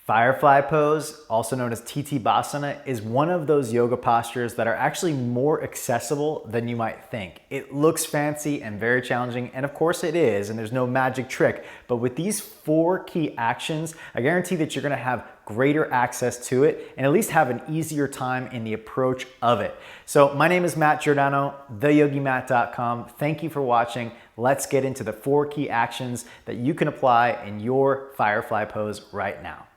Firefly pose, also known as Titibhasana, is one of those yoga postures that are actually more accessible than you might think. It looks fancy and very challenging, and of course it is, and there's no magic trick, but with these 4 key actions, I guarantee that you're gonna have greater access to it and at least have an easier time in the approach of it. So my name is Matt Giordano, TheYogiMatt.com. Thank you for watching. Let's get into the 4 key actions that you can apply in your Firefly pose right now.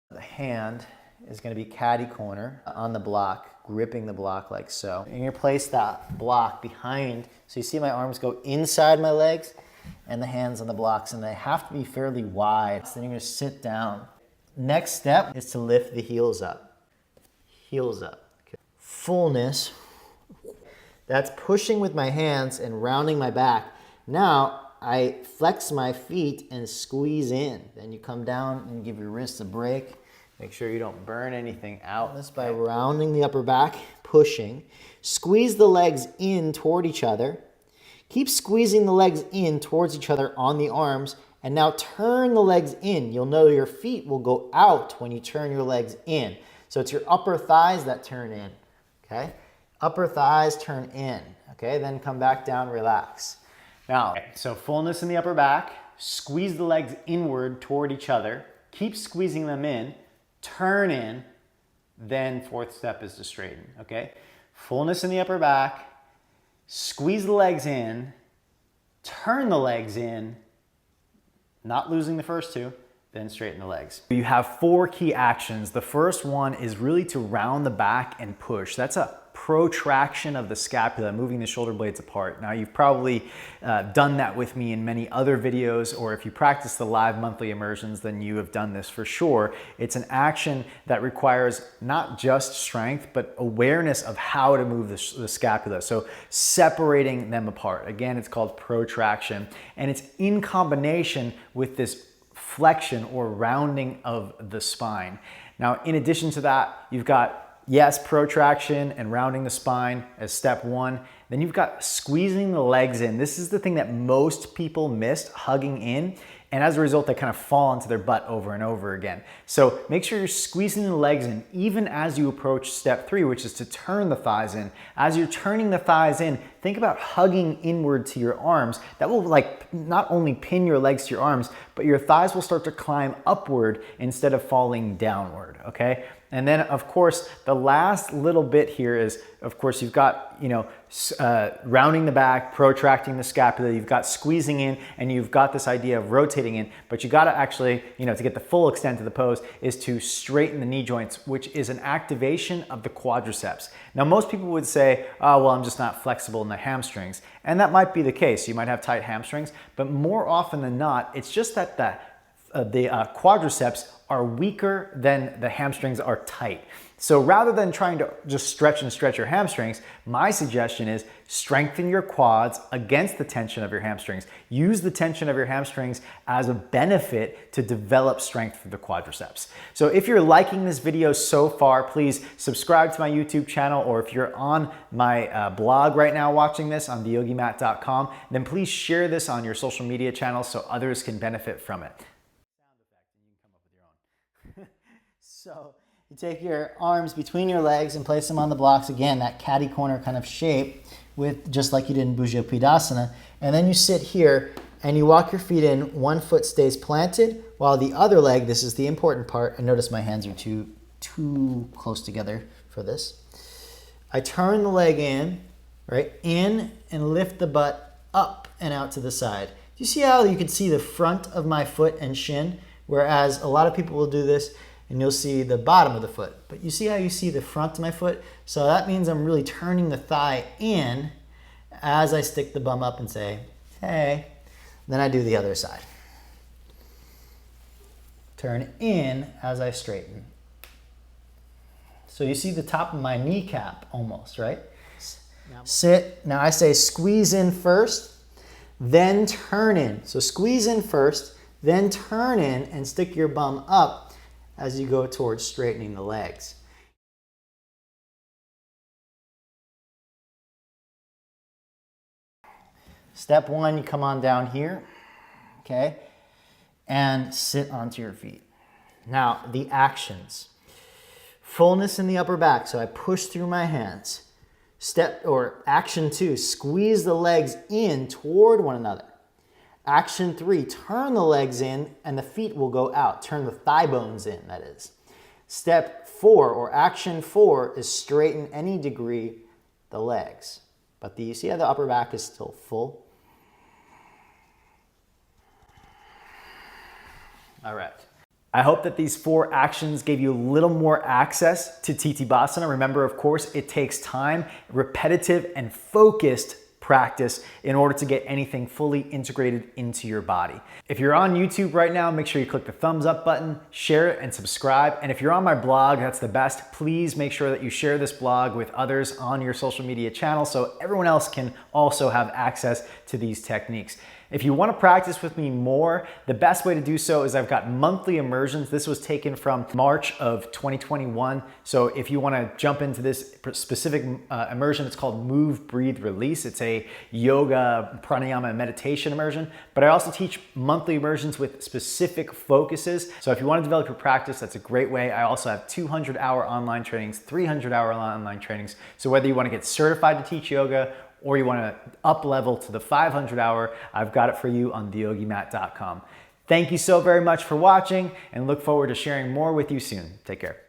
The hand is going to be catty corner on the block, gripping the block like so. And you're going to place that block behind, so you see my arms go inside my legs and the hands on the blocks, and they have to be fairly wide. So then you're going to sit down. Next step is to lift the heels up. Heels up. Okay. Fullness. That's pushing with my hands and rounding my back. Now, I flex my feet and squeeze in. Then you come down and give your wrists a break. Make sure you don't burn anything out. This by rounding the upper back, pushing. Squeeze the legs in toward each other. Keep squeezing the legs in towards each other on the arms. And now turn the legs in. You'll know your feet will go out when you turn your legs in. So it's your upper thighs that turn in. Okay? Upper thighs turn in. Okay? Then come back down, relax. Now, so fullness in the upper back, squeeze the legs inward toward each other, keep squeezing them in, turn in, then 4th step is to straighten, okay? Fullness in the upper back, squeeze the legs in, turn the legs in, not losing the first 2, then straighten the legs. You have 4 key actions. The first one is really to round the back and push. That's a protraction of the scapula, moving the shoulder blades apart. Now, you've probably done that with me in many other videos, or if you practice the live monthly immersions, then you have done this for sure. It's an action that requires not just strength, but awareness of how to move the scapula. So separating them apart. Again, it's called protraction, and it's in combination with this flexion or rounding of the spine. Now, in addition to that, you've got yes, protraction and rounding the spine as step 1. Then you've got squeezing the legs in. This is the thing that most people miss, hugging in. And as a result, they kind of fall onto their butt over and over again. So make sure you're squeezing the legs in, even as you approach step 3, which is to turn the thighs in. As you're turning the thighs in, think about hugging inward to your arms. That will not only pin your legs to your arms, but your thighs will start to climb upward instead of falling downward, okay? And then, of course, the last little bit here is, of course, you've got, rounding the back, protracting the scapula, you've got squeezing in, and you've got this idea of rotating in, but you got to actually, to get the full extent of the pose, is to straighten the knee joints, which is an activation of the quadriceps. Now, most people would say, oh, well, I'm just not flexible in the hamstrings. And that might be the case. You might have tight hamstrings, but more often than not, it's just that the quadriceps are weaker than the hamstrings are tight. So rather than trying to just stretch your hamstrings, my suggestion is strengthen your quads against the tension of your hamstrings. Use the tension of your hamstrings as a benefit to develop strength for the quadriceps. So if you're liking this video so far, please subscribe to my YouTube channel, or if you're on my blog right now watching this on TheYogiMatt.com, then please share this on your social media channels so others can benefit from it. So you take your arms between your legs and place them on the blocks. Again, that catty corner kind of shape, with just like you did in Bhujapadasana. And then you sit here and you walk your feet in. One foot stays planted while the other leg, this is the important part, and notice my hands are too close together for this. I turn the leg in, right, in, and lift the butt up and out to the side. Do you see how you can see the front of my foot and shin? Whereas a lot of people will do this and you'll see the bottom of the foot. But you see how you see the front of my foot? So that means I'm really turning the thigh in as I stick the bum up and say, hey. Then I do the other side. Turn in as I straighten. So you see the top of my kneecap almost, right? Sit. Now I say squeeze in first, then turn in. So squeeze in first, then turn in and stick your bum up as you go towards straightening the legs. Step one, you come on down here, okay, and sit onto your feet. Now, the actions. Fullness in the upper back, so I push through my hands. Action 2, squeeze the legs in toward one another. Action 3, turn the legs in and the feet will go out. Turn the thigh bones in, that is. Step 4, or action 4, is straighten any degree the legs. But you see how the upper back is still full? All right. I hope that these 4 actions gave you a little more access to Titibhasana. Remember, of course, it takes time, repetitive and focused practice in order to get anything fully integrated into your body. If you're on YouTube right now, make sure you click the thumbs up button, share it and subscribe. And if you're on my blog, that's the best. Please make sure that you share this blog with others on your social media channel so everyone else can also have access to these techniques. If you want to practice with me more, the best way to do so is I've got monthly immersions. This was taken from March of 2021. So if you want to jump into this specific immersion, it's called Move, Breathe, Release. It's a yoga, pranayama, and meditation immersion. But I also teach monthly immersions with specific focuses. So if you want to develop your practice, that's a great way. I also have 200-hour online trainings, 300-hour online trainings. So whether you want to get certified to teach yoga or you want to up level to the 500-hour, I've got it for you on TheYogiMatt.com. Thank you so very much for watching and look forward to sharing more with you soon. Take care.